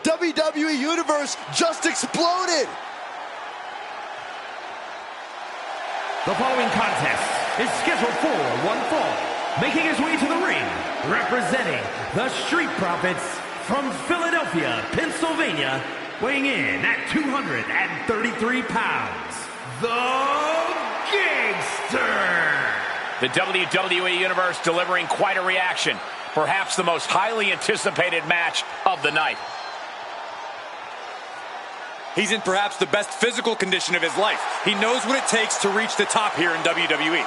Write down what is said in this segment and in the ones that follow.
WWE Universe just exploded. The following contest is scheduled for one fall. Making his way to the ring, representing the Street Profits from Philadelphia, Pennsylvania, weighing in at 233 pounds, the Gangster. The WWE Universe delivering quite a reaction. Perhaps the most highly anticipated match of the night. He's in perhaps the best physical condition of his life. He knows what it takes to reach the top here in WWE.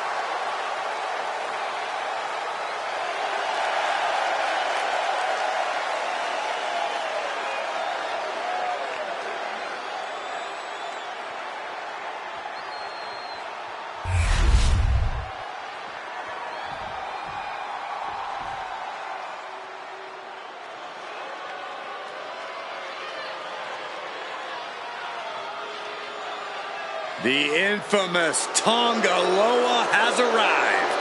The infamous Tonga Loa has arrived.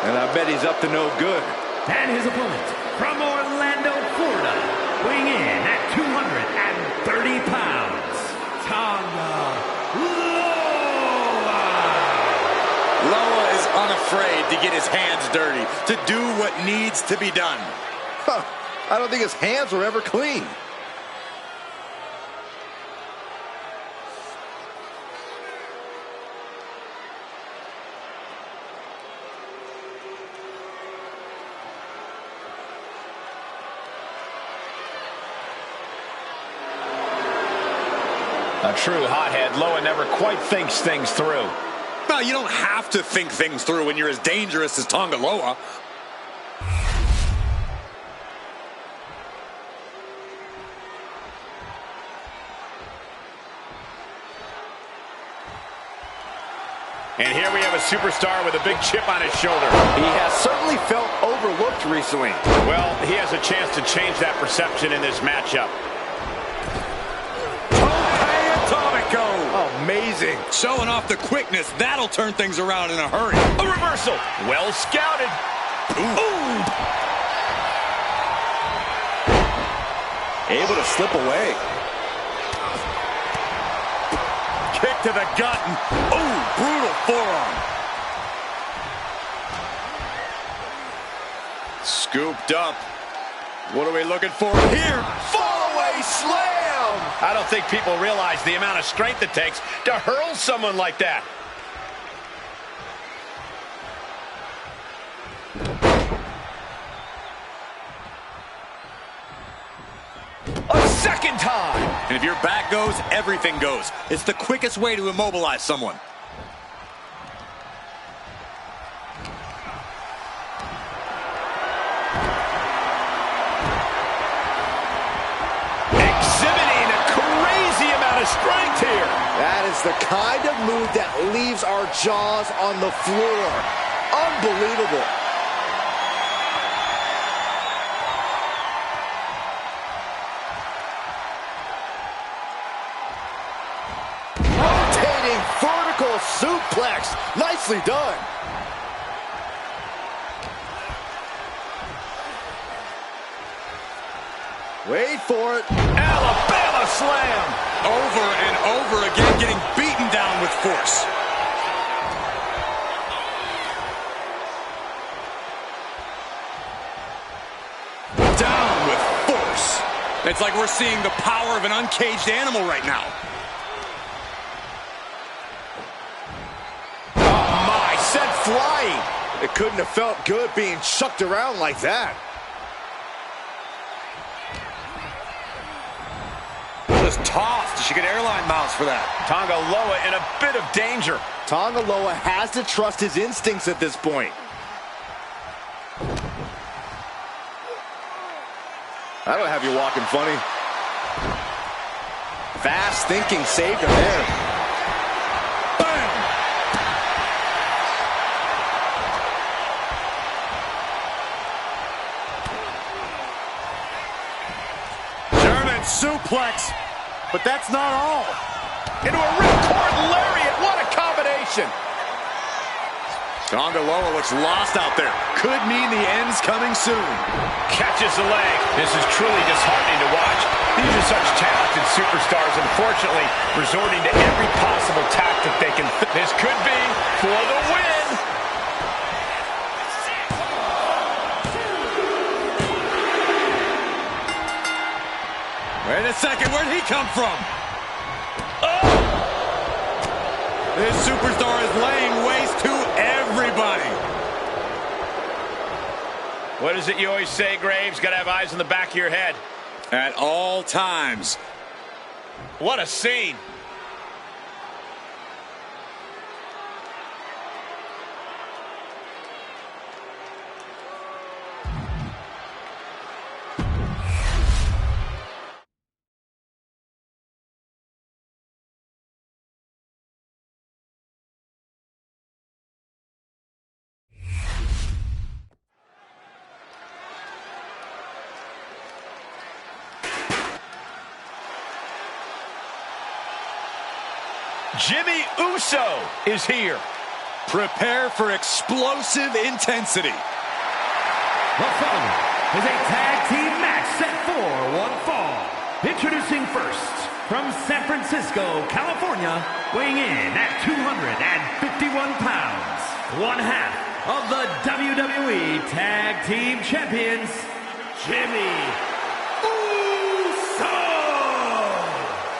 And I bet he's up to no good. And his opponent from Orlando, Florida, weighing in at 230 pounds, Tonga Loa. Loa is unafraid to get his hands dirty, to do what needs to be done. Huh, I don't think his hands were ever clean. A true hothead, Loa never quite thinks things through. No, you don't have to think things through when you're as dangerous as Tonga Loa. And here we have a superstar with a big chip on his shoulder. He has certainly felt overlooked recently. Well, he has a chance to change that perception in this matchup. Amazing. Showing off the quickness, that'll turn things around in a hurry. A reversal. Well scouted. Ooh. Able to slip away. Kick to the gut. And, ooh, brutal forearm. Scooped up. What are we looking for here? Fallaway slam. I don't think people realize the amount of strength it takes to hurl someone like that. A second time. And if your back goes, everything goes. It's the quickest way to immobilize someone. Strength here. That is the kind of move that leaves our jaws on the floor. Unbelievable. Rotating vertical suplex. Nicely done. Wait for it. Alabama slam. Over and over again, getting beaten down with force. Down with force. It's like we're seeing the power of an uncaged animal right now. Oh my, sent flying. It couldn't have felt good being chucked around like that. Just tossed. She could airline miles for that. Tonga Loa in a bit of danger. Tonga Loa has to trust his instincts at this point. That'll have you walking funny. Fast thinking saved him there. Bam! German suplex. But that's not all. Into a ripcord lariat. What a combination. Tonga Loa looks lost out there. Could mean the end's coming soon. Catches the leg. This is truly disheartening to watch. These are such talented superstars, unfortunately, resorting to every possible tactic they can. This could be for the win. Wait a second, where'd he come from? Oh! This superstar is laying waste to everybody. What is it you always say, Graves? Gotta have eyes in the back of your head. At all times. What a scene. Jimmy Uso is here. Prepare for explosive intensity. The following is a tag team match set for one fall. Introducing first, from San Francisco, California, weighing in at 251 pounds, one half of the WWE Tag Team Champions, Jimmy Uso.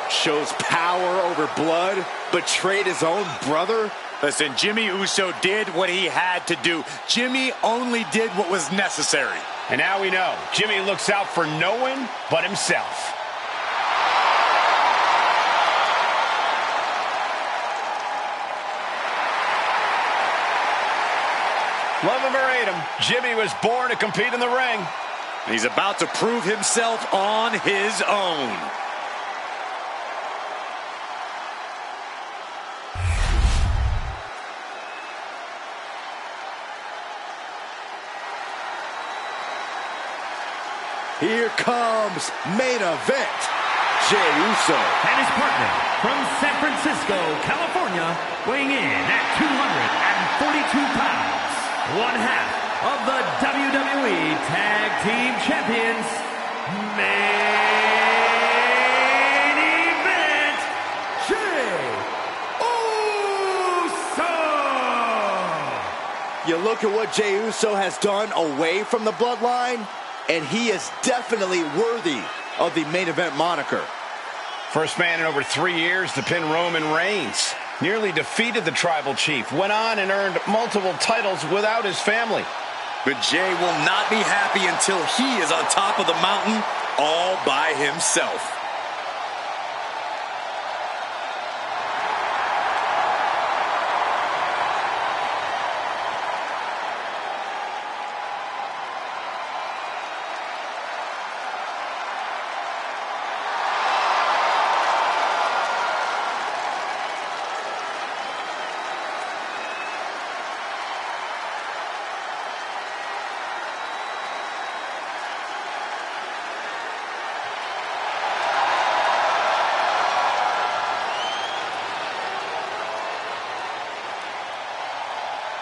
Shows power over blood, betrayed his own brother. Listen, Jimmy Uso did what he had to do. Jimmy only did what was necessary. And now we know, Jimmy looks out for no one but himself. Love him or hate him, Jimmy was born to compete in the ring. He's about to prove himself on his own. Here comes main event. Jey Uso And his partner from San Francisco, California, weighing in at 242 pounds, one half of the WWE Tag Team Champions, main event, Jey Uso. You look at what Jey Uso has done away from the bloodline, and he is definitely worthy of the main event moniker. First man in over 3 years to pin Roman Reigns. Nearly defeated the Tribal Chief. Went on and earned multiple titles without his family. But Jey will not be happy until he is on top of the mountain all by himself.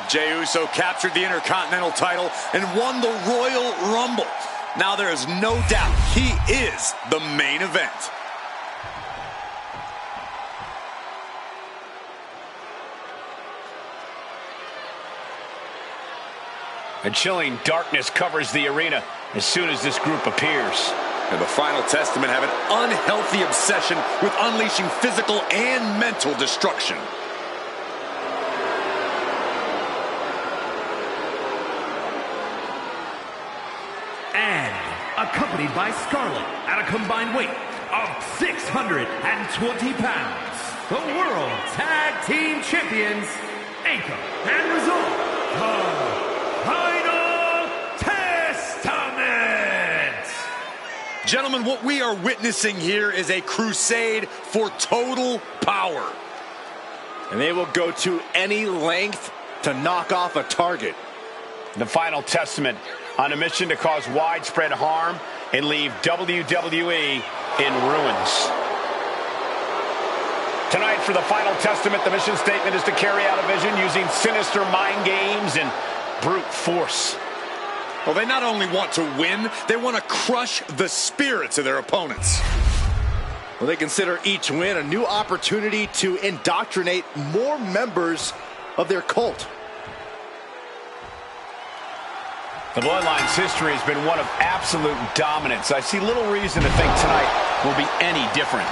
Jey Uso captured the Intercontinental title and won the Royal Rumble. Now there is no doubt he is the main event. A chilling darkness covers the arena as soon as this group appears. And the Final Testament have an unhealthy obsession with unleashing physical and mental destruction. And accompanied by Scarlett at a combined weight of 620 pounds, the World Tag Team Champions, Anchor and Result, the Final Testament. Gentlemen, what we are witnessing here is a crusade for total power. And they will go to any length to knock off a target. The Final Testament on a mission to cause widespread harm and leave WWE in ruins. Tonight for the Final Testament, the mission statement is to carry out a vision using sinister mind games and brute force. Well, they not only want to win, they want to crush the spirits of their opponents. Well, they consider each win a new opportunity to indoctrinate more members of their cult. The Bloodline's history has been one of absolute dominance. I see little reason to think tonight will be any different.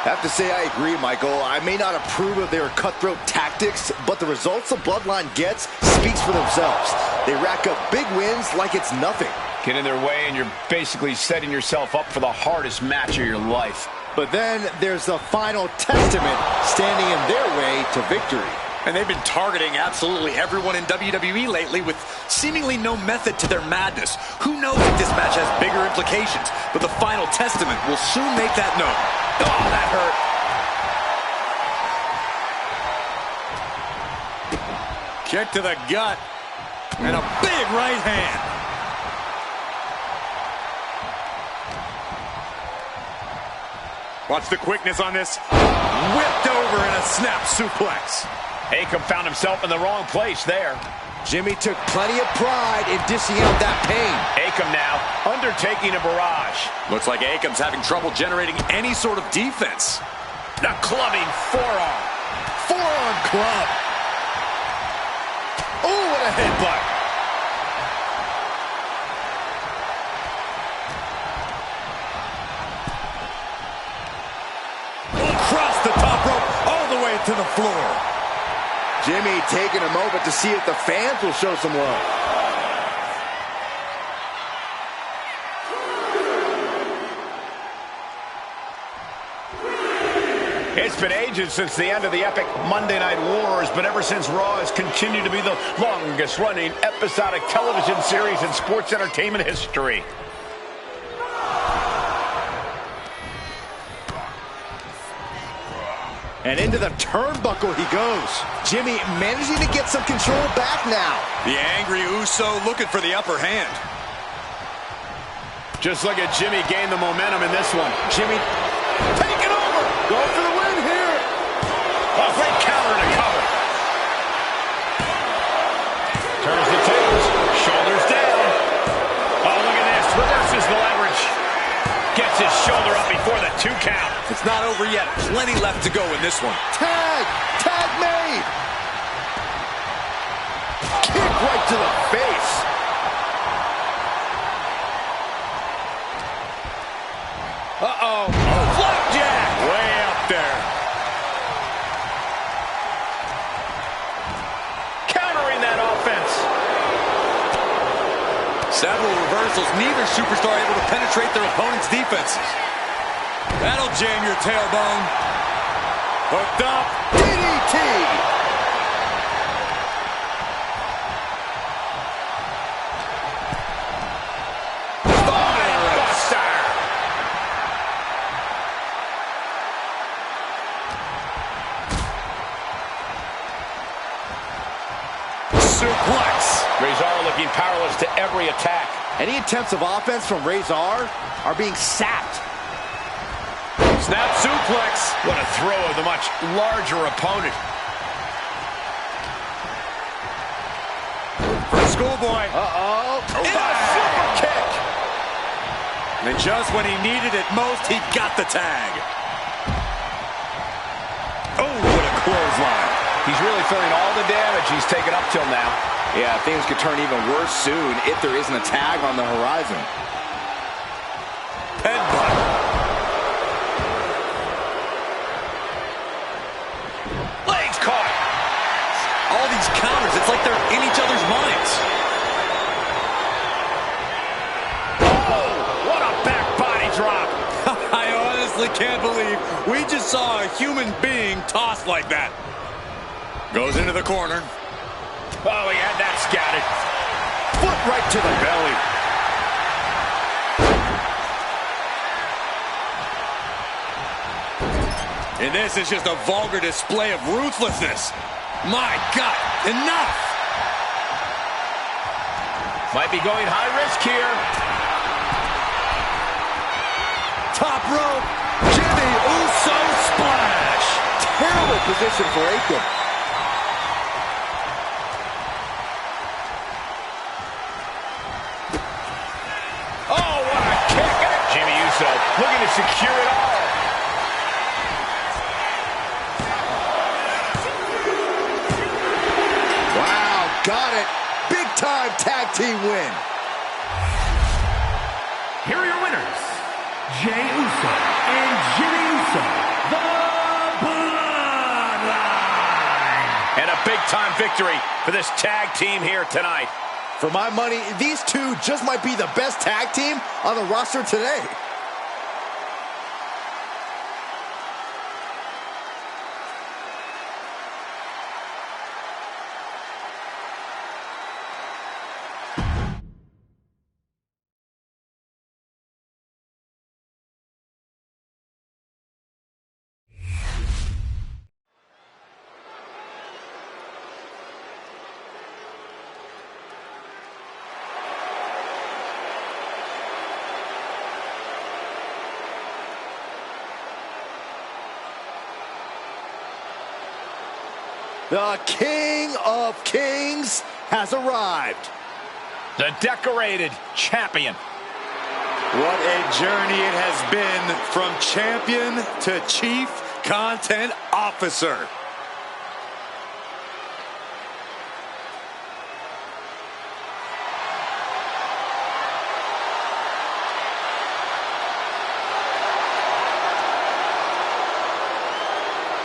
I have to say I agree, Michael. I may not approve of their cutthroat tactics, but the results the Bloodline gets speaks for themselves. They rack up big wins like it's nothing. Get in their way and you're basically setting yourself up for the hardest match of your life. But then there's the final testament standing in their way to victory. And they've been targeting absolutely everyone in WWE lately with seemingly no method to their madness. Who knows if this match has bigger implications, but the final testament will soon make that known. Oh, that hurt. Kick to the gut. And a big right hand. Watch the quickness on this. Whipped over in a snap suplex. Akam found himself in the wrong place there. Jimmy took plenty of pride in dishing out that pain. Akam now undertaking a barrage. Looks like Akam's having trouble generating any sort of defense. The clubbing forearm. Forearm club. Oh, what a headbutt. Across the top rope, all the way to the floor. Jimmy taking a moment to see if the fans will show some love. It's been ages since the end of the epic Monday Night Wars, but ever since Raw has continued to be the longest-running episodic television series in sports entertainment history. And into the turnbuckle he goes. Jimmy managing to get some control back now. The angry Uso looking for the upper hand. Just look at Jimmy gain the momentum in this one. Jimmy taking over. Going for the win here. A great counter and a cover. Turns the tables. Shoulders down. Oh, look at this. Reverses the leverage. Gets his shoulder up before the 2 count. It's not over yet. Plenty left to go in this one. Tag! Tag made! Kick right to the face. Uh-oh. Oh, flapjack! Way up there. Countering that offense. Several reversals. Neither superstar able to penetrate their opponent's defenses. That'll jam your tailbone. Hooked up. DDT! Buster! Suplex. Rezar looking powerless to every attack. Any attempts of offense from Rezar are being sapped. Snap suplex. What a throw of the much larger opponent. For Schoolboy. Uh-oh. And a super kick. And just when he needed it most, he got the tag. Oh, what a clothesline. He's really feeling all the damage he's taken up till now. Yeah, things could turn even worse soon if there isn't a tag on the horizon. Headbutt. Legs caught. All these counters, it's like they're in each other's minds. Oh, what a back body drop. I honestly can't believe we just saw a human being tossed like that. Goes into the corner. Oh, he had that scouted. Foot right to the belly. And this is just a vulgar display of ruthlessness. My God, enough! Might be going high risk here. Top rope, Jimmy Uso splash. Terrible position for Akam. looking to secure it all. Wow, got it. Big time tag team win. Here are your winners, Jey Uso and Jimmy Uso, the Bloodline. And a big-time victory for this tag team here tonight. For my money, these two just might be the best tag team on the roster today. The King of Kings has arrived. The decorated champion. What a journey it has been from champion to chief content officer.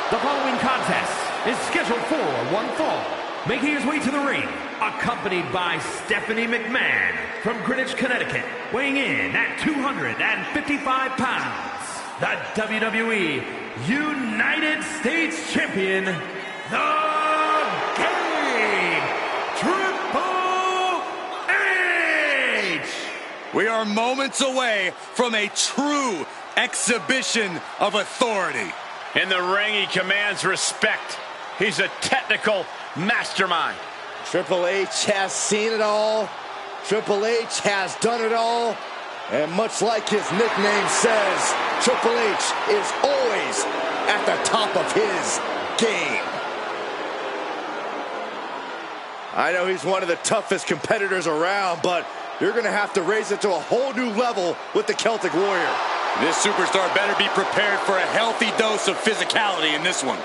The following contest is scheduled for one fall. Making his way to the ring, accompanied by Stephanie McMahon from Greenwich, Connecticut, weighing in at 255 pounds. The WWE United States Champion, The Game, Triple H! We are moments away from a true exhibition of authority. In the ring, he commands respect. He's a technical mastermind. Triple H has seen it all. Triple H has done it all. And much like his nickname says, Triple H is always at the top of his game. I know he's one of the toughest competitors around, but you're going to have to raise it to a whole new level with the Celtic Warrior. This superstar better be prepared for a healthy dose of physicality in this one.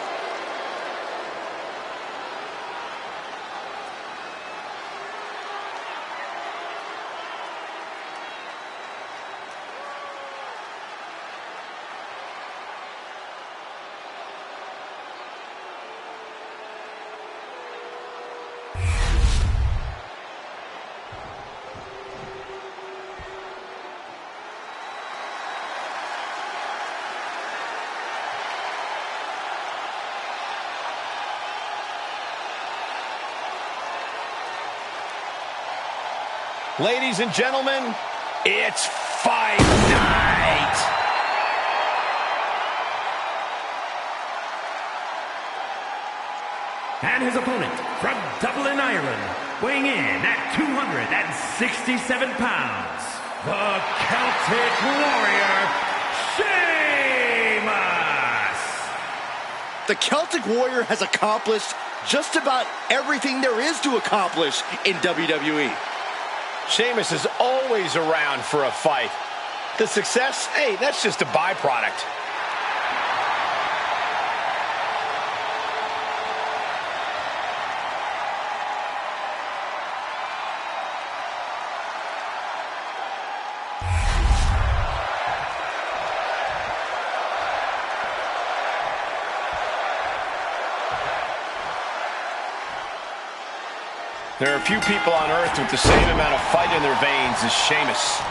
Ladies and gentlemen, it's fight night. And his opponent from Dublin, Ireland, weighing in at 267 pounds, the Celtic Warrior, Sheamus! The Celtic Warrior has accomplished just about everything there is to accomplish in WWE. Sheamus is always around for a fight. The success, hey, that's just a byproduct. There are few people on earth with the same amount of fight in their veins as Sheamus.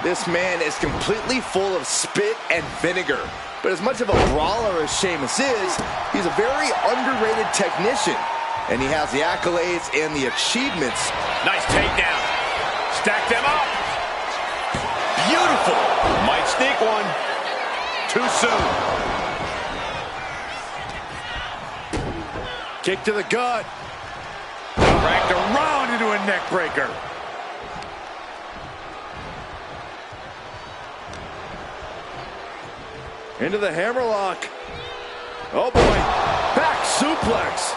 This man is completely full of spit and vinegar. But as much of a brawler as Sheamus is, he's a very underrated technician. And he has the accolades and the achievements. Nice takedown. Stack them up. Beautiful. Might sneak one. Too soon. Kick to the gut. Dragged around into a neck breaker. Into the hammerlock. Oh boy. Back suplex.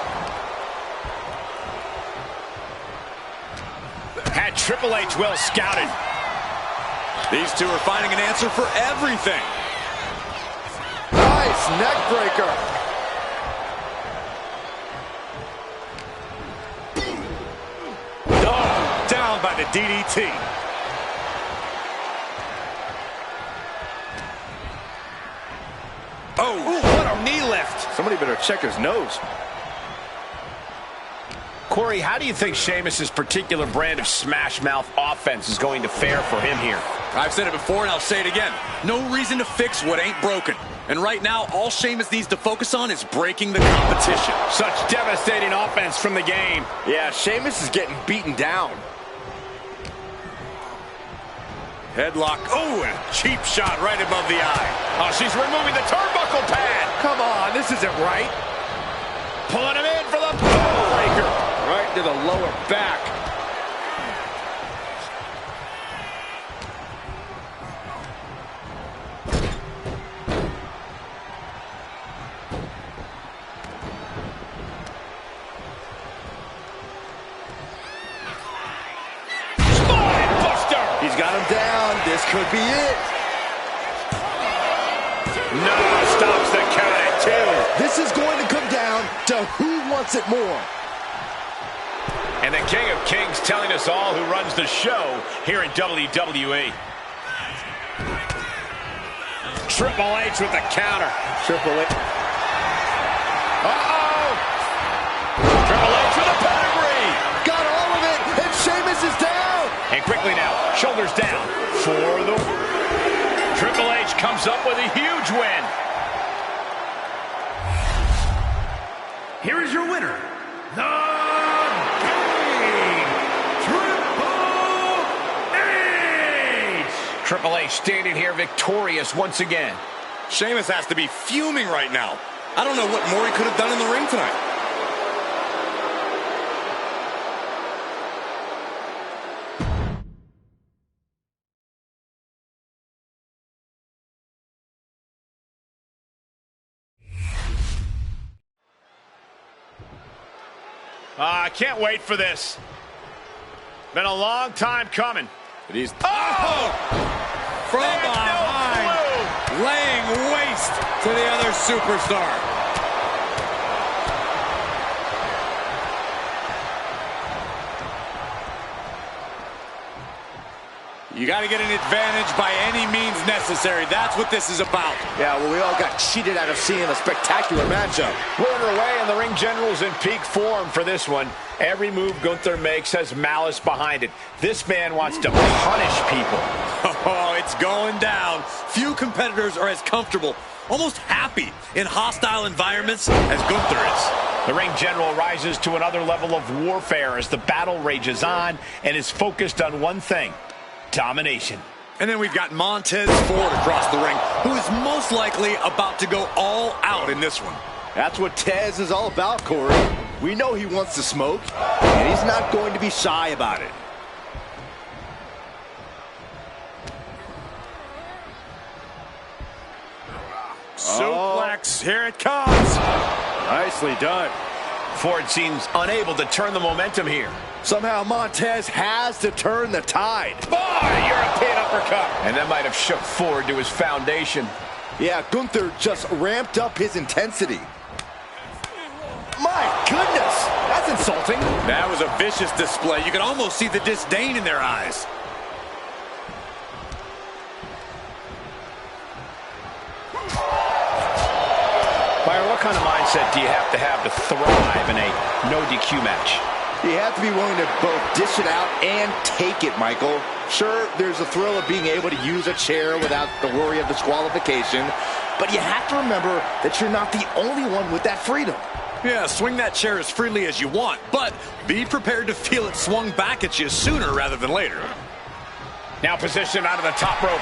Had Triple H well scouted. These two are finding an answer for everything. Sheamus neckbreaker. Oh, down by the DDT. Oh, ooh, what a knee lift. Somebody better check his nose. Corey, how do you think Sheamus' particular brand of smash mouth offense is going to fare for him here? I've said it before and I'll say it again. No reason to fix what ain't broken. And right now, all Sheamus needs to focus on is breaking the competition. Such devastating offense from the game. Yeah, Sheamus is getting beaten down. Headlock. Oh, and a cheap shot right above the eye. Oh, she's removing the turnbuckle pad. Come on, this isn't right. Pulling him in for the breaker. Right to the lower back. He's got him down. This could be it. No, stops the count at 2. This is going to come down to who wants it more. And the King of Kings telling us all who runs the show here in WWE. Triple H with the counter. Triple H. Uh-oh! Triple H with a pedigree. Got all of it, and Sheamus is down. And quickly now, shoulders down for the... Triple H comes up with a huge win. Here is your winner, the King, Triple H! Triple H standing here victorious once again. Sheamus has to be fuming right now. I don't know what more he could have done in the ring tonight. I can't wait for this. Been a long time coming. But he's From behind, laying waste to the other superstar. You got to get an advantage by any means necessary. That's what this is about. Yeah, well, we all got cheated out of seeing a spectacular matchup. We're underway, and the Ring General's in peak form for this one. Every move Gunther makes has malice behind it. This man wants to punish people. Oh, it's going down. Few competitors are as comfortable, almost happy in hostile environments as Gunther is. The Ring General rises to another level of warfare as the battle rages on and is focused on one thing: domination. And then we've got Montez Ford across the ring, who is most likely about to go all out in this one. That's what Tez is all about, Corey. We know he wants to smoke, and he's not going to be shy about it. Suplex, here it comes. Nicely done. Ford seems unable to turn the momentum here. Somehow Montez has to turn the tide. Boy, European uppercut. And that might have shook Ford to his foundation. Yeah, Gunther just ramped up his intensity. My goodness, that's insulting. That was a vicious display. You could almost see the disdain in their eyes. Byron, what kind of mindset do you have to thrive in a no DQ match? You have to be willing to both dish it out and take it, Michael. Sure, there's a thrill of being able to use a chair without the worry of disqualification, but you have to remember that you're not the only one with that freedom. Yeah, swing that chair as freely as you want, but be prepared to feel it swung back at you sooner rather than later. Now positioned out of the top rope.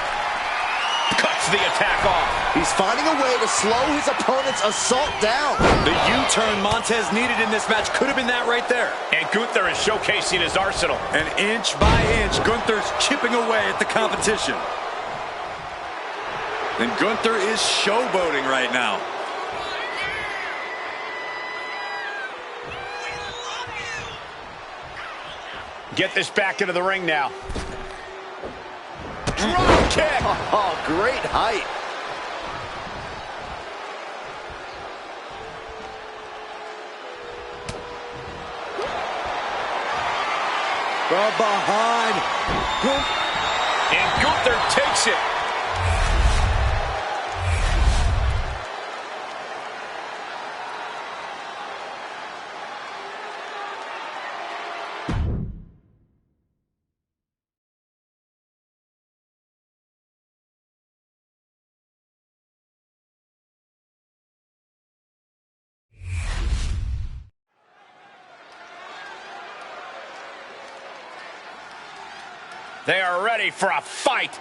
Cuts the attack off. He's finding a way to slow his opponent's assault down. The U-turn Montez needed in this match could have been that right there. And Gunther is showcasing his arsenal. And inch by inch, Gunther's chipping away at the competition. And Gunther is showboating right now. Get this back into the ring now. Drop kick. Oh, great height. From behind. And Gunther takes it. They are ready for a fight.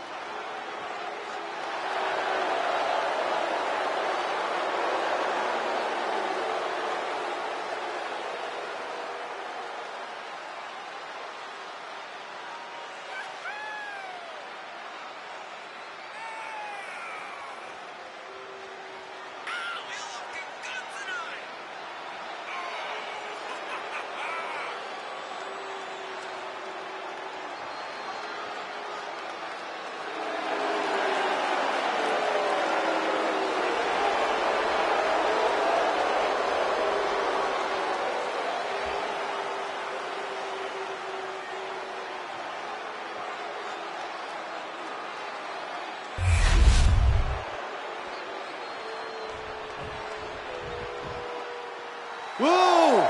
Whoa!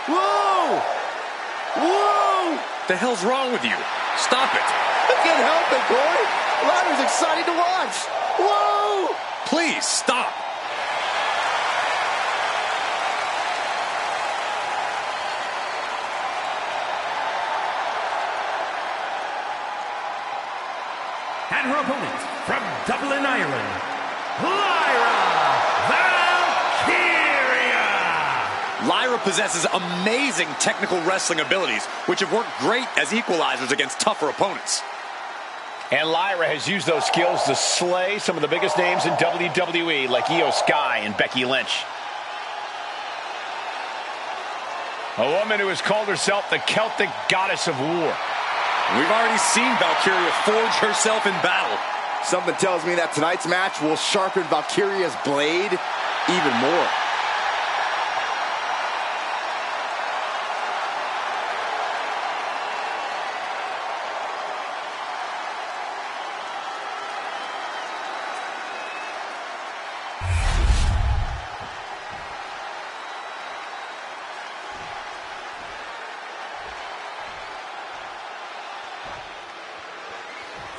Whoa! Whoa! The hell's wrong with you? Stop it. I can't help it, Corey. Ryder's exciting to watch. Whoa! Please, stop. And her opponent from Dublin, Ireland, Lyra Valkyria. Lyra possesses amazing technical wrestling abilities, which have worked great as equalizers against tougher opponents. And Lyra has used those skills to slay some of the biggest names in WWE, like Io Sky and Becky Lynch. A woman who has called herself the Celtic goddess of war. We've already seen Valkyria forge herself in battle. Something tells me that tonight's match will sharpen Valkyria's blade even more.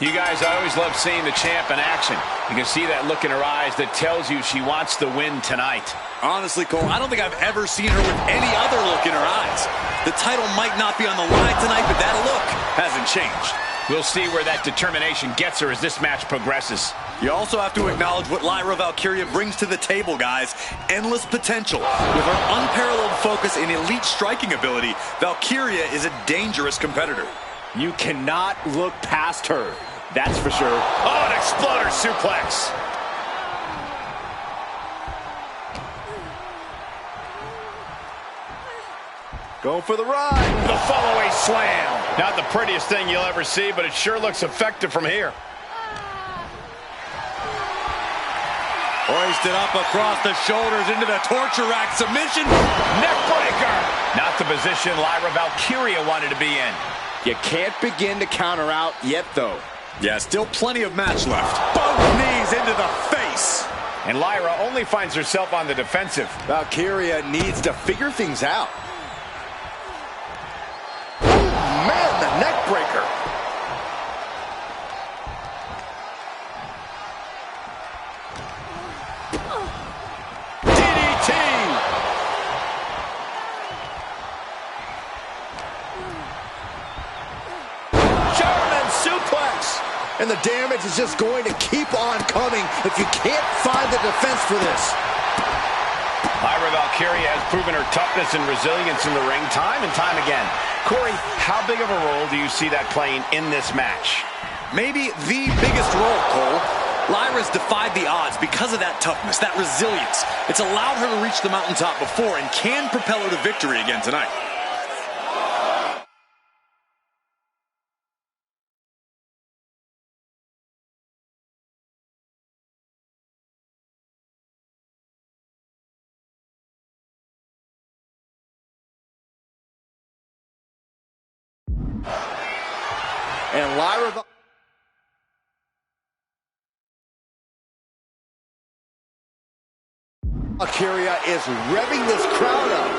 You guys, I always love seeing the champ in action. You can see that look in her eyes that tells you she wants to win tonight. Honestly, Cole, I don't think I've ever seen her with any other look in her eyes. The title might not be on the line tonight, but that look hasn't changed. We'll see where that determination gets her as this match progresses. You also have to acknowledge what Lyra Valkyria brings to the table, guys. Endless potential. With her unparalleled focus and elite striking ability, Valkyria is a dangerous competitor. You cannot look past her. That's for sure. Oh, an exploder suplex. Going for the ride. The follow-away slam. Not the prettiest thing you'll ever see, but it sure looks effective from here. Hoisted up across the shoulders into the torture rack submission. Neckbreaker. Not the position Lyra Valkyria wanted to be in. You can't begin to counter out yet, though. Yeah, still plenty of match left. Both knees into the face. And Lyra only finds herself on the defensive. Valkyria needs to figure things out. Oh, man, the neck breaker. DDT. German suplex. And the damage is just going to keep on coming if you can't find the defense for this. Lyra Valkyria has proven her toughness and resilience in the ring time and time again. Corey, how big of a role do you see that playing in this match? Maybe the biggest role, Cole. Lyra's defied the odds because of that toughness, that resilience. It's allowed her to reach the mountaintop before and can propel her to victory again tonight. And Lyra Valkyria is revving this crowd up.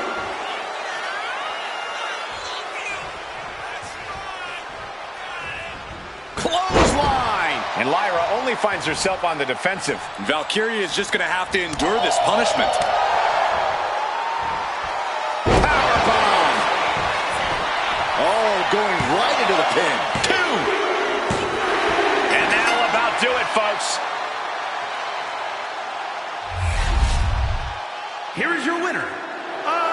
Clothesline! And Lyra only finds herself on the defensive. Valkyria is just going to have to endure this punishment. Powerbomb! Oh, going right into the pin. 2! And that'll about do it, folks. Here is your winner, Akira!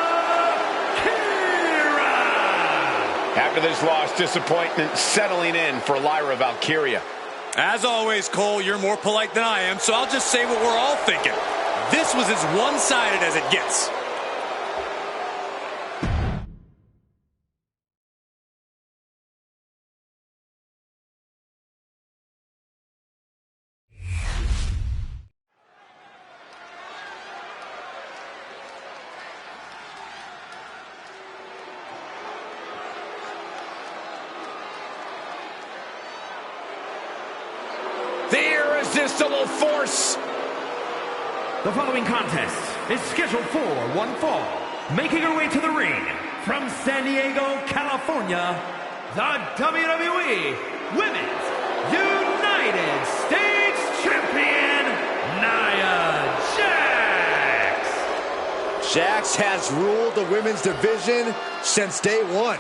After this loss, disappointment settling in for Lyra Valkyria. As always, Cole, you're more polite than I am, so I'll just say what we're all thinking. This was as one-sided as it gets. The irresistible force. The following contest is scheduled for one fall. Making her way to the ring from San Diego, California, the WWE Women's United States Champion, Nia Jax. Jax has ruled the women's division since day one.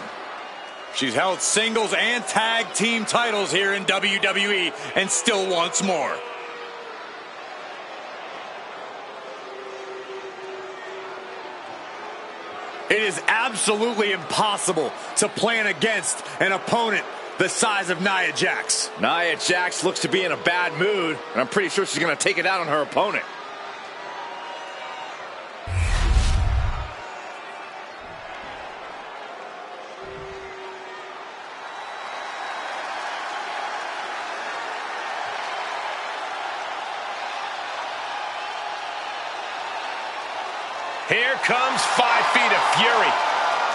She's held singles and tag team titles here in WWE and still wants more. It is absolutely impossible to plan against an opponent the size of Nia Jax. Nia Jax looks to be in a bad mood, and I'm pretty sure she's going to take it out on her opponent. Here comes 5 feet of fury.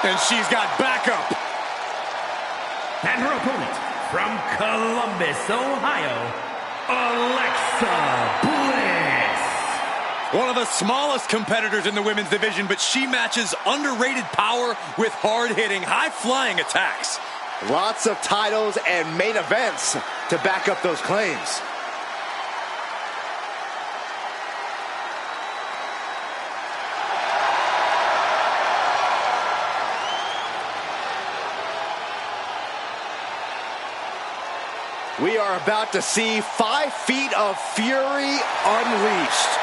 And she's got backup. And her opponent from Columbus, Ohio, Alexa Bliss. One of the smallest competitors in the women's division, but she matches underrated power with hard-hitting, high-flying attacks. Lots of titles and main events to back up those claims. We are about to see 5 feet of fury unleashed.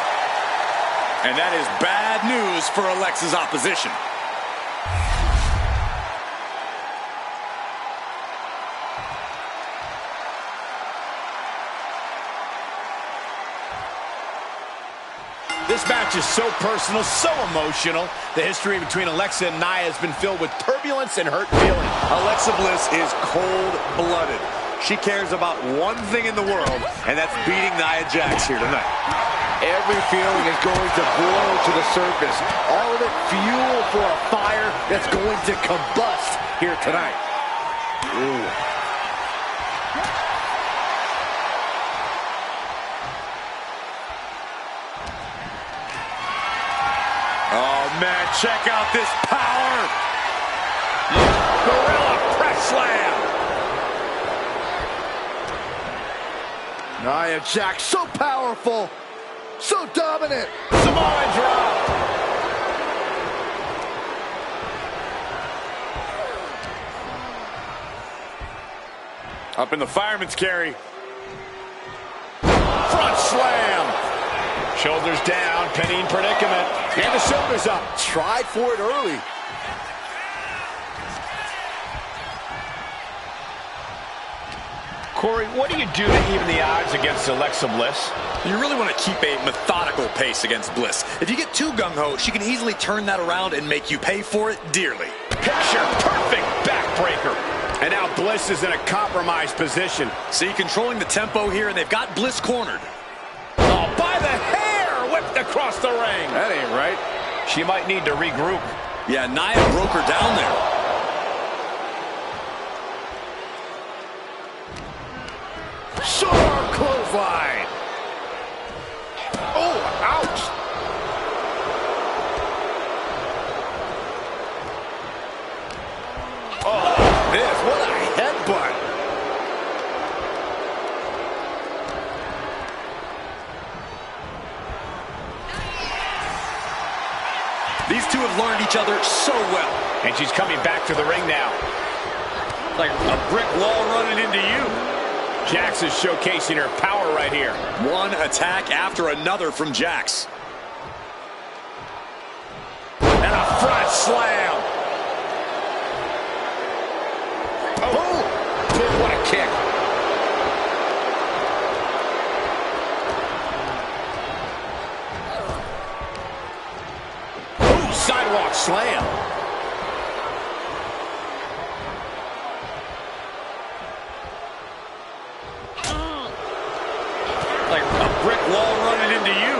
And that is bad news for Alexa's opposition. This match is so personal, so emotional. The history between Alexa and Nia has been filled with turbulence and hurt feelings. Alexa Bliss is cold-blooded. She cares about one thing in the world, and that's beating Nia Jax here tonight. Every feeling is going to boil to the surface. All of it fuel for a fire that's going to combust here tonight. Ooh. Oh, man, check out this power. Gorilla press slam. Nia Jax, so powerful, so dominant. Samoan drop. Up in the fireman's carry. Front slam. Shoulders down, pinning predicament. And the shoulders up. Tried for it early. Corey, what do you do to even the odds against Alexa Bliss? You really want to keep a methodical pace against Bliss. If you get too gung-ho, she can easily turn that around and make you pay for it dearly. Picture perfect backbreaker. And now Bliss is in a compromised position. See, controlling the tempo here, and they've got Bliss cornered. Oh, by the hair, whipped across the ring. That ain't right. She might need to regroup. Yeah, Nia broke her down there. Short clothesline. Oh, ouch. Oh, this, what a headbutt. These two have learned each other so well. And she's coming back to the ring now. Like a brick wall running into you. Jax is showcasing her power right here. One attack after another from Jax. And a front slam. Oh, boom, what a kick. Oh, sidewalk slam. Like a brick wall running into you.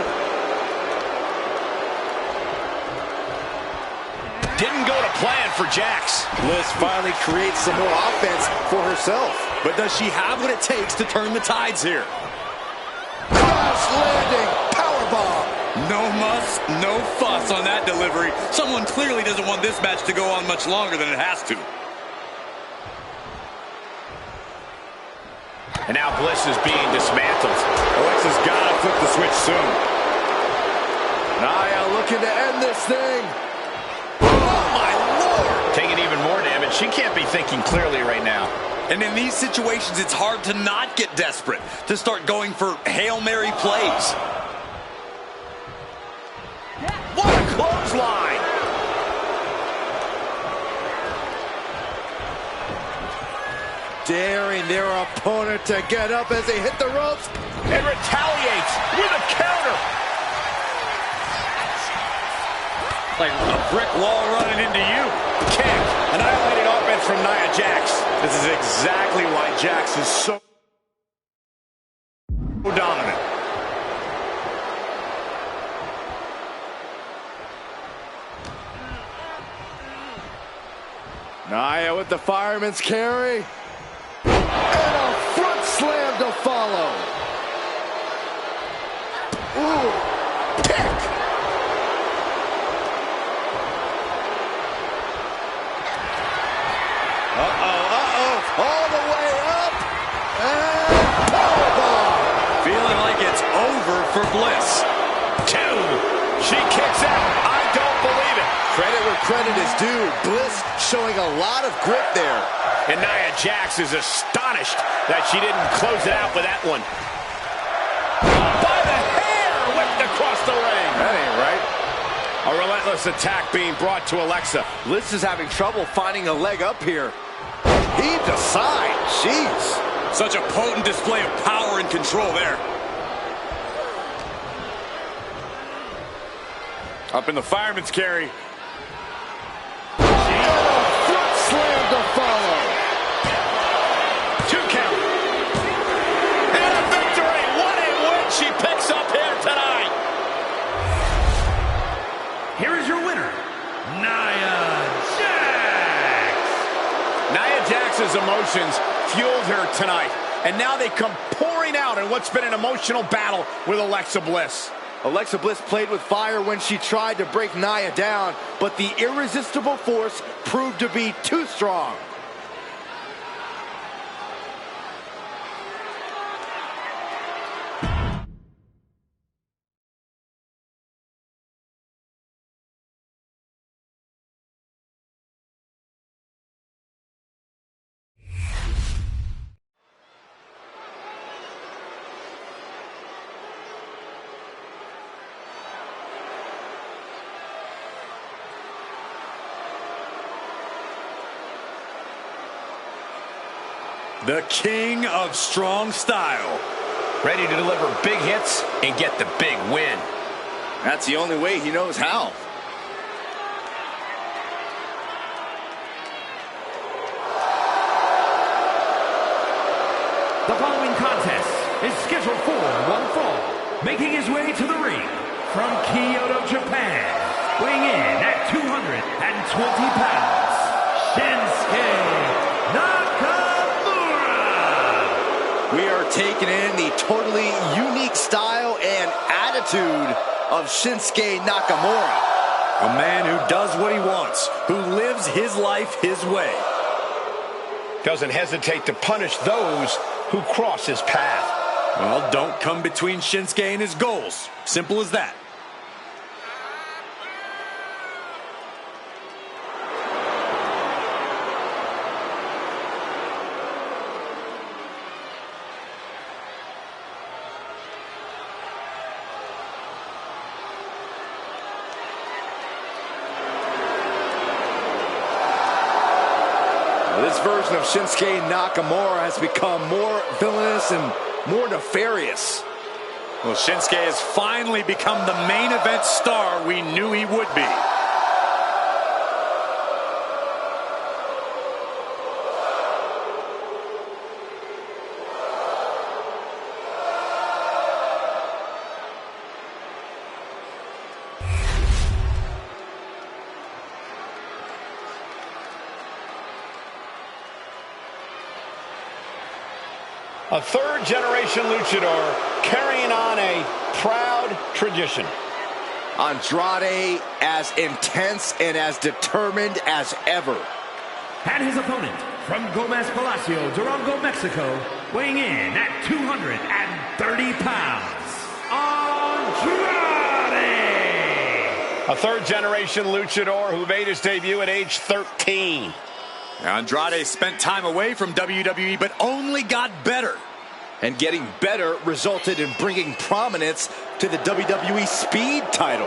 Didn't go to plan for Jax. Bliss finally creates some more offense for herself. But does she have what it takes to turn the tides here? Crash landing powerbomb. No muss, no fuss on that delivery. Someone clearly doesn't want this match to go on much longer than it has to. And now Bliss is being dismantled. Alexa's got to flip the switch soon. Nia looking to end this thing. Oh, my Lord. Taking even more damage. She can't be thinking clearly right now. And in these situations, it's hard to not get desperate, to start going for Hail Mary plays. What a clothesline. Daring their opponent to get up as they hit the ropes. And retaliates with a counter. Like a brick wall running into you. Kick. Annihilating offense from Nia Jax. This is exactly why Jax is so dominant. Nia with the fireman's carry. And a front slam to follow. Ooh, kick. All the way up. And powerbomb. Feeling like it's over for Bliss. 2. She kicks out. I don't believe it. Credit where credit is due. Bliss showing a lot of grit there. And Nia Jax is astonished that she didn't close it out with that one. By the hair, whipped across the ring. That ain't right. A relentless attack being brought to Alexa. Bliss is having trouble finding a leg up here. He decides. Jeez. Such a potent display of power and control there. Up in the fireman's carry. Front slam to follow. 2 count. And a victory. What a win she picks up here tonight. Here is your winner, Nia Jax. Nia Jax's emotions fueled her tonight. And now they come pouring out in what's been an emotional battle with Alexa Bliss. Alexa Bliss played with fire when she tried to break Nia down, but the irresistible force proved to be too strong. The king of strong style. Ready to deliver big hits and get the big win. That's the only way he knows how. The following contest is scheduled for one fall. Making his way to the ring from Kyoto, Japan, weighing in at 220 pounds, Shinsuke Nakamura. We are taking in the totally unique style and attitude of Shinsuke Nakamura. A man who does what he wants, who lives his life his way. Doesn't hesitate to punish those who cross his path. Well, don't come between Shinsuke and his goals. Simple as that. This version of Shinsuke Nakamura has become more villainous and more nefarious. Well, Shinsuke has finally become the main event star we knew he would be. A third-generation luchador carrying on a proud tradition. Andrade as intense and as determined as ever. And his opponent, from Gomez Palacio, Durango, Mexico, weighing in at 230 pounds, Andrade! A third-generation luchador who made his debut at age 13. Andrade spent time away from WWE, but only got better. And getting better resulted in bringing prominence to the WWE Speed title.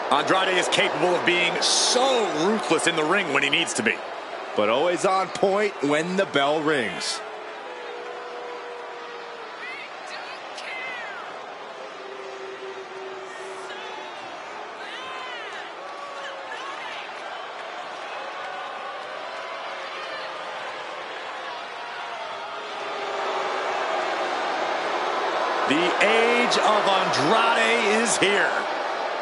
Andrade is capable of being so ruthless in the ring when he needs to be. But always on point when the bell rings. The age of Andrade is here.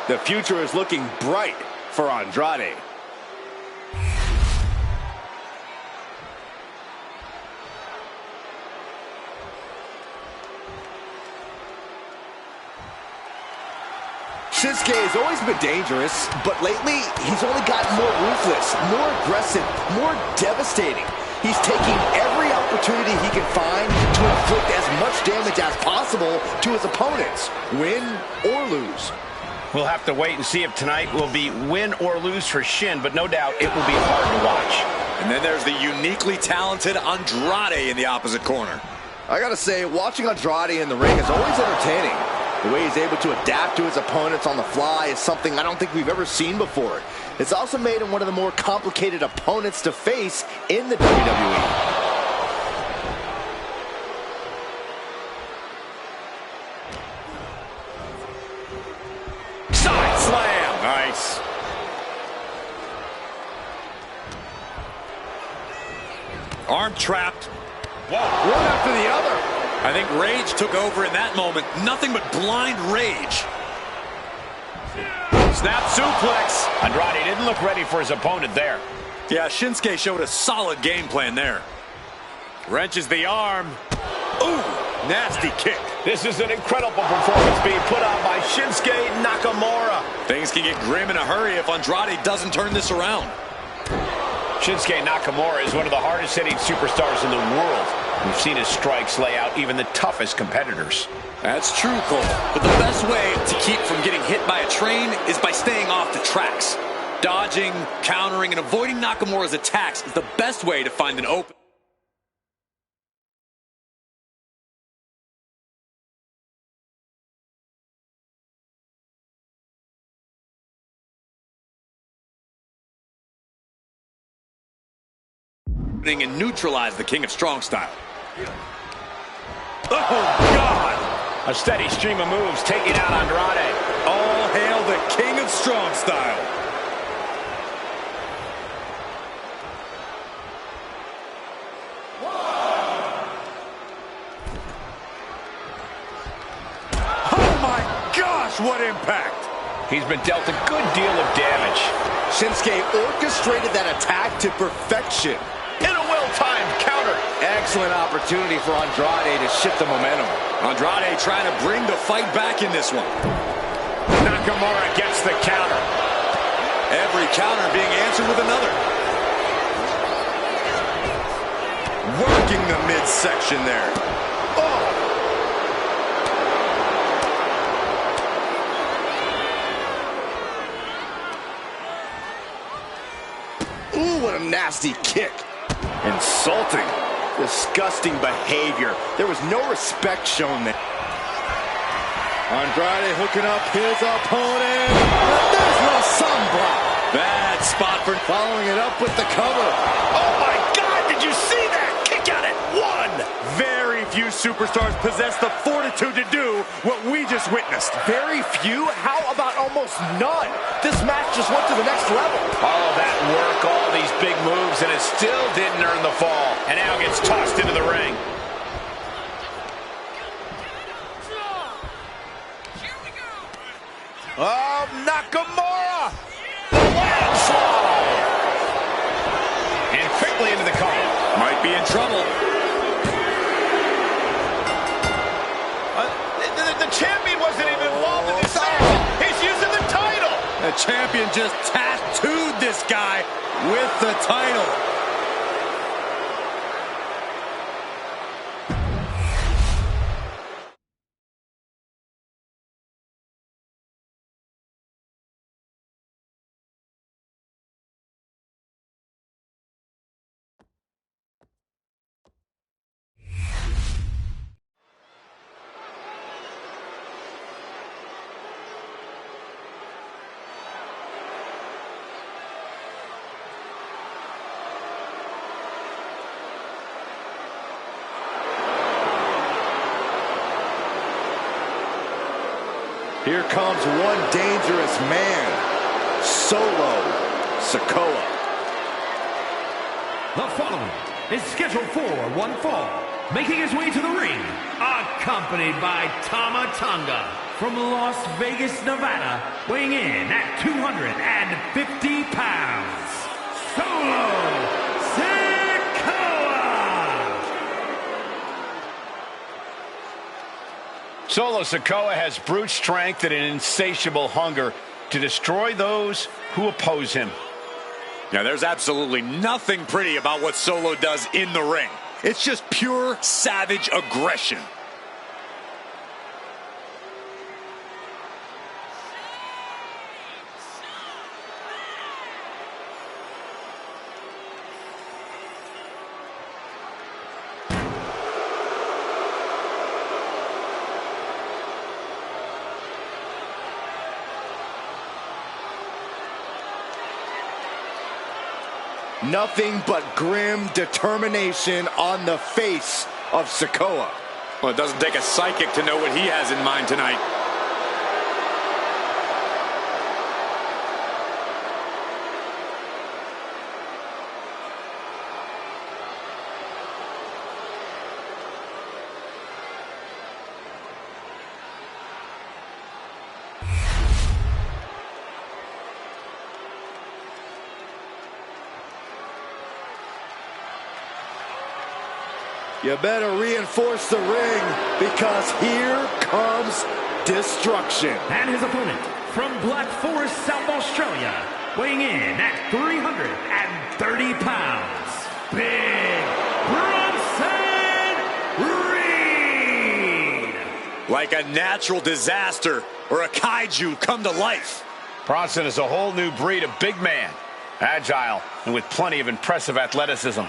The future is looking bright for Andrade. Shinsuke has always been dangerous, but lately he's only gotten more ruthless, more aggressive, more devastating. He's taking every opportunity he can find to inflict as much damage as possible to his opponents, win or lose. We'll have to wait and see if tonight will be win or lose for Shin, but no doubt it will be hard to watch. And then there's the uniquely talented Andrade in the opposite corner. I gotta say, watching Andrade in the ring is always entertaining. The way he's able to adapt to his opponents on the fly is something I don't think we've ever seen before. It's also made him one of the more complicated opponents to face in the WWE. Side slam. Nice. Arm trapped. Whoa. One after the other. I think rage took over in that moment. Nothing but blind rage. Snap suplex. Andrade didn't look ready for his opponent there. Yeah, Shinsuke showed a solid game plan there. Wrenches the arm. Ooh, nasty kick. This is an incredible performance being put on by Shinsuke Nakamura. Things can get grim in a hurry if Andrade doesn't turn this around. Shinsuke Nakamura is one of the hardest hitting superstars in the world. We've seen his strikes lay out even the toughest competitors. That's true, Cole. But the best way to keep from getting hit by a train is by staying off the tracks. Dodging, countering, and avoiding Nakamura's attacks is the best way to find an open. And neutralize the King of Strong Style. Oh, God! A steady stream of moves taking out Andrade. All hail the King of Strong Style. Oh, my gosh, what impact! He's been dealt a good deal of damage. Shinsuke orchestrated that attack to perfection. In a well-timed counter. excellent opportunity for Andrade to shift the momentum. Andrade trying to bring the fight back in this one. Nakamura gets the counter. Every counter being answered with another. Working the midsection there. Oh! Ooh, what a nasty kick. Insulting. Disgusting behavior. There was no respect shown there. Andrade hooking up his opponent. There's no sunblock. Bad spot for... Following it up with the cover. Oh my God, did you see that? Kick out at one. Very few superstars possess the fortitude to do what we just witnessed. Very few? How about almost none? This match just went to the next level. All of that work, all these big moves, and it still didn't earn the fall. And now gets tossed into the ring. Oh, Nakamura! The landslide! And quickly into the cover. Might be in trouble. The champion wasn't even involved in this match. He's using the title. The champion just tattooed this guy with the title. Here comes one dangerous man, Solo Sikoa. The following is scheduled for one fall. Making his way to the ring, accompanied by Tama Tonga from Las Vegas, Nevada, weighing in at 250 pounds, Solo Sikoa! Solo Sikoa has brute strength and an insatiable hunger to destroy those who oppose him. Now, there's absolutely nothing pretty about what Solo does in the ring. It's just pure savage aggression. Nothing but grim determination on the face of Sikoa. Well, it doesn't take a psychic to know what he has in mind tonight. You better reinforce the ring because here comes destruction. And his opponent from Black Forest, South Australia, weighing in at 330 pounds, Big Bronson Reed. Like a natural disaster or a kaiju come to life. Bronson is a whole new breed of big man, agile and with plenty of impressive athleticism.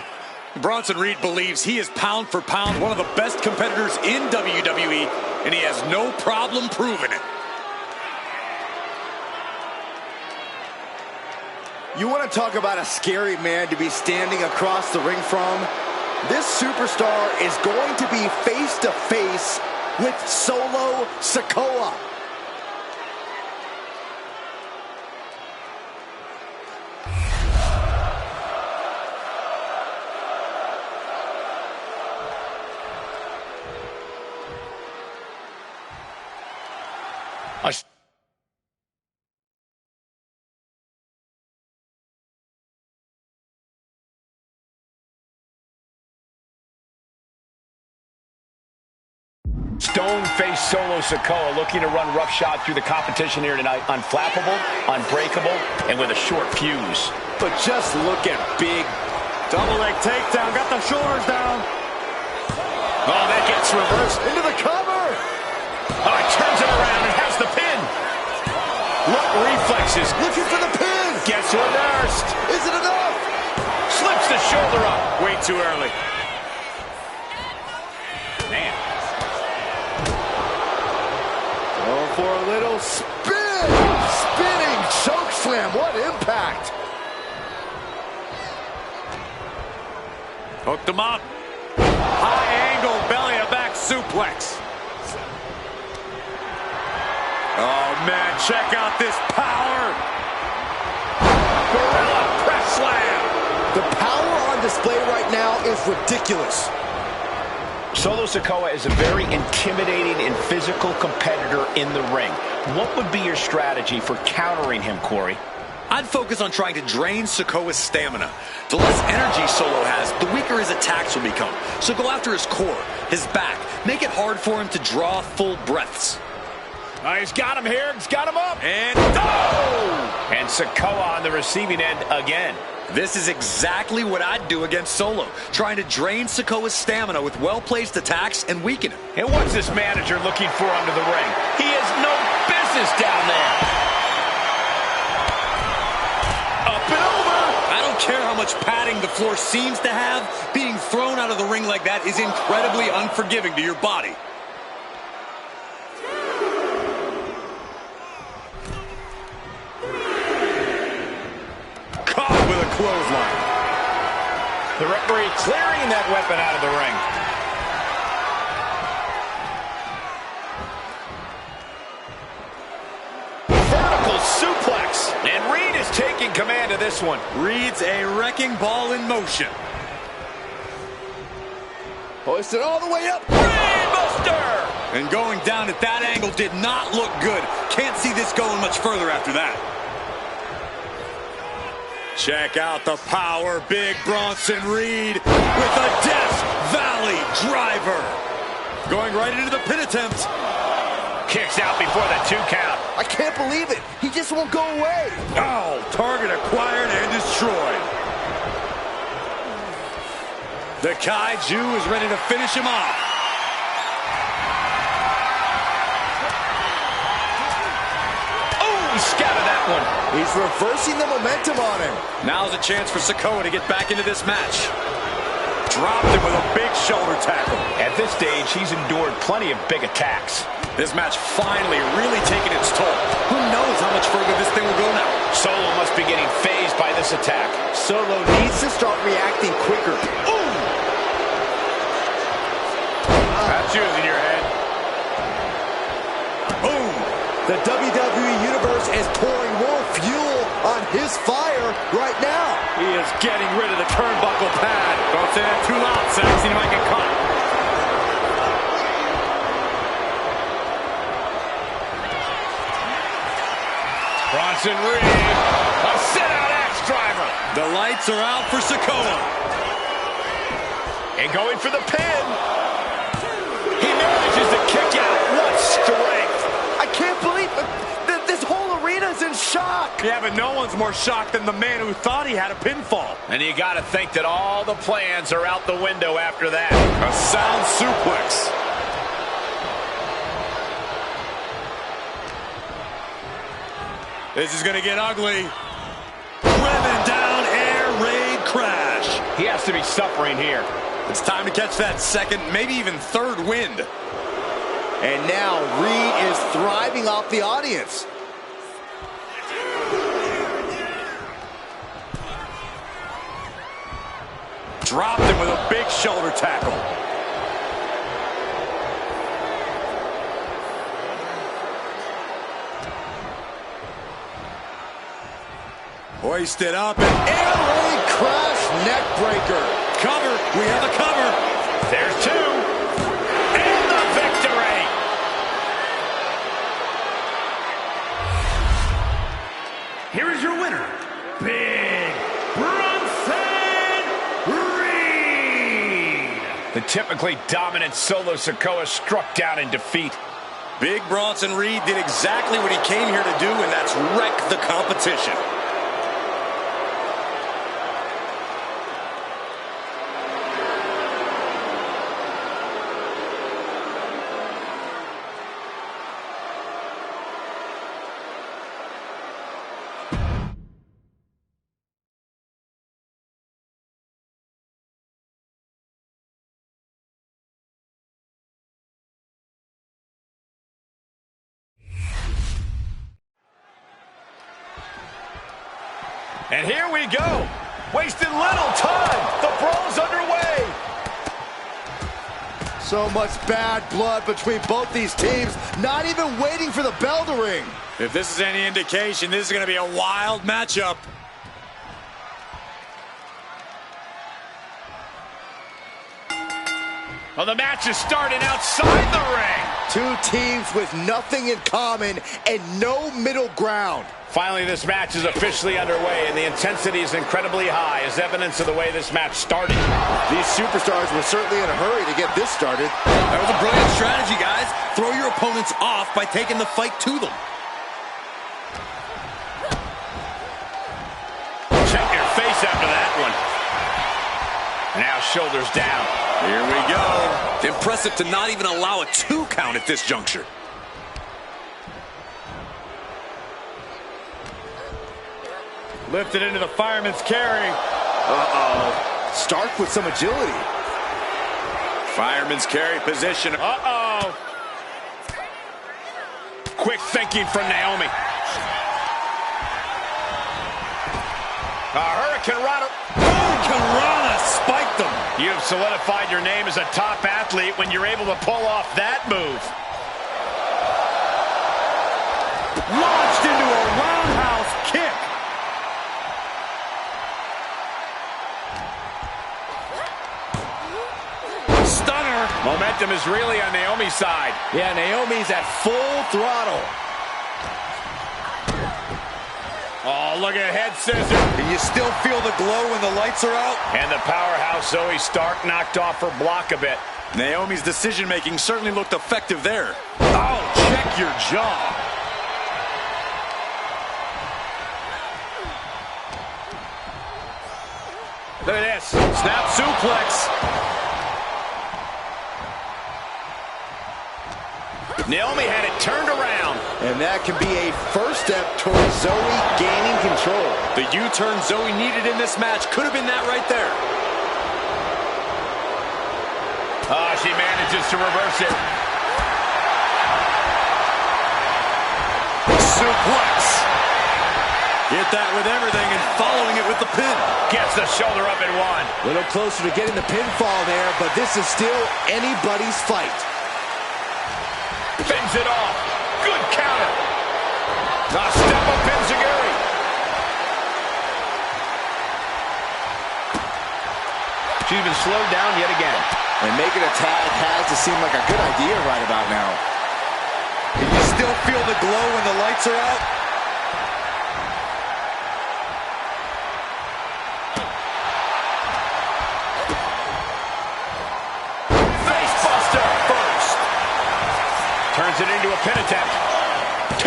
Bronson Reed believes he is pound for pound one of the best competitors in WWE, and he has no problem proving it. You want to talk about a scary man to be standing across the ring from? This superstar is going to be face to face with Solo Sikoa. Stone-faced Solo Sikoa looking to run roughshod through the competition here tonight. Unflappable, unbreakable, and with a short fuse. But just look at big double leg takedown. Got the shoulders down. Oh, that gets reversed into the cover. Oh, it turns it around and has the pin. Look, reflexes. Looking for the pin. Gets reversed. Is it enough? Slips the shoulder up. Way too early. Man. Going for a little spin. Spinning choke slam. What impact. Hooked him up. High angle belly-to-back suplex. Oh, man, check out this power. Gorilla press slam. The power on display right now is ridiculous. Solo Sikoa is a very intimidating and physical competitor in the ring. What would be your strategy for countering him, Corey? I'd focus on trying to drain Sikoa's stamina. The less energy Solo has, the weaker his attacks will become. So go after his core, his back. Make it hard for him to draw full breaths. Oh, he's got him here. He's got him up. And oh! And Sikoa on the receiving end again. This is exactly what I'd do against Solo, trying to drain Sikoa's stamina with well-placed attacks and weaken him. And what's this manager looking for under the ring? He has no business down there. I don't care how much padding the floor seems to have, being thrown out of the ring like that is incredibly unforgiving to your body. Caught with a clothesline. The referee clearing that weapon out of the ring. Vertical suplex. And Reed is taking command of this one. Reed's a wrecking ball in motion. Hoisted all the way up. Brainbuster! And going down at that angle did not look good. Can't see this going much further after that. Check out the power, Big Bronson Reed with a Death Valley driver. Going right into the pin attempt. Kicks out before the 2 count. I can't believe it. He just won't go away. Oh, target acquired and destroyed. The Kaiju is ready to finish him off. Oh, he scouted that one. He's reversing the momentum on him. Now's a chance for Sikoa to get back into this match. Dropped him with a big shoulder tackle. At this stage, he's endured plenty of big attacks. This match finally really taking its toll. Who knows how much further this thing will go now? Solo must be getting phased by this attack. Solo needs to start reacting quicker. Ooh! That's using your head. Boom! The WWE Universe is pouring more fuel on his fire right now. He is getting rid of the turnbuckle pad. Don't say that too loud, Sax. He might get caught. Bronson Reed, a sit-out axe driver. The lights are out for Sikoa. And going for the pin. He manages to kick out. What strength. I can't believe that this whole arena's in shock. Yeah, but no one's more shocked than the man who thought he had a pinfall. And you got to think that all the plans are out the window after that. A sound suplex. This is going to get ugly. Revving down, air raid crash. He has to be suffering here. It's time to catch that second, maybe even third wind. And now Reed is thriving off the audience. Dropped him with a big shoulder tackle. Hoisted up and Air raid crash neck breaker. Cover, we have a cover. There's 2. And the victory. Here is your winner, Big Bronson Reed. The typically dominant Solo Sikoa struck down in defeat. Big Bronson Reed did exactly what he came here to do, and that's wreck the competition. And here we go. Wasting little time. The brawl's underway. So much bad blood between both these teams, not even waiting for the bell to ring. If this is any indication, this is going to be a wild matchup. Well, the match is starting outside the ring. Two teams with nothing in common and no middle ground. Finally, this match is officially underway, and the intensity is incredibly high, as evidence of the way this match started. These superstars were certainly in a hurry to get this started. That was a brilliant strategy, guys. Throw your opponents off by taking the fight to them. Check your face after that one. Now shoulders down. Here we go. Impressive to not even allow a 2 count at this juncture. Lifted into the fireman's carry. Uh-oh. Stark with some agility. Fireman's carry position. Uh-oh. Quick thinking from Naomi. Hurricane Rana. Hurricane Rana spiked them. You have solidified your name as a top athlete when you're able to pull off that move. Launched into a roundhouse kick. Stunner. Momentum is really on Naomi's side. Yeah, Naomi's at full throttle. Oh, look at head scissors. Can you still feel the glow when the lights are out? And the powerhouse Zoe Stark knocked off her block a bit. Naomi's decision-making certainly looked effective there. Oh, check your jaw. Look at this. Snap suplex. Naomi had it turned around. And that can be a first step towards Zoe gaining control. The U-turn Zoe needed in this match could have been that right there. Oh, she manages to reverse it. Suplex. Hit that with everything and following it with the pin. Gets the shoulder up and one. A little closer to getting the pinfall there, but this is still anybody's fight. Fins it off. Good counter. Now step up Enziguri. She's been slowed down yet again. And making a tag has to seem like a good idea right about now. Can you still feel the glow when the lights are out? Facebuster first. Turns it into a pin attempt. 2.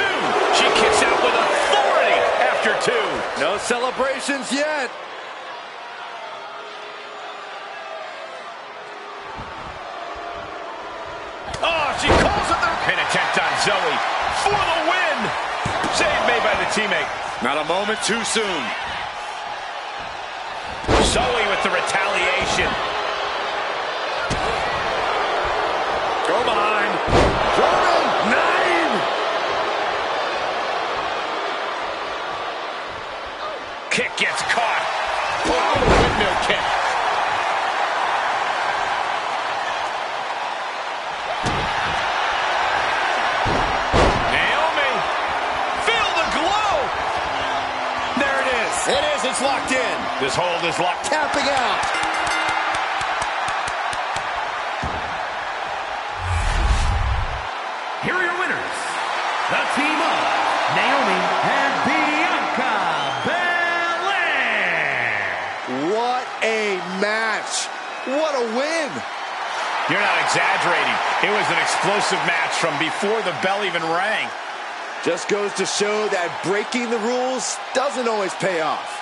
She kicks out with authority after 2. No celebrations yet. Oh, she calls it the pin attempt on Zoe for the win. Save made by the teammate. Not a moment too soon. Zoe with the retaliation. Go behind. German 9. Kick gets caught. Oh, windmill kick. Naomi, feel the glow. There it is. It is. It's locked in. This hold is locked. Tapping out. Here are your winners, the team of Naomi and Bianca Belair. What a match. What a win. You're not exaggerating. It was an explosive match from before the bell even rang. Just goes to show that breaking the rules doesn't always pay off.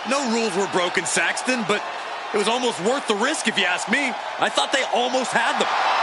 No rules were broken, Saxton, but it was almost worth the risk if you ask me. I thought they almost had them.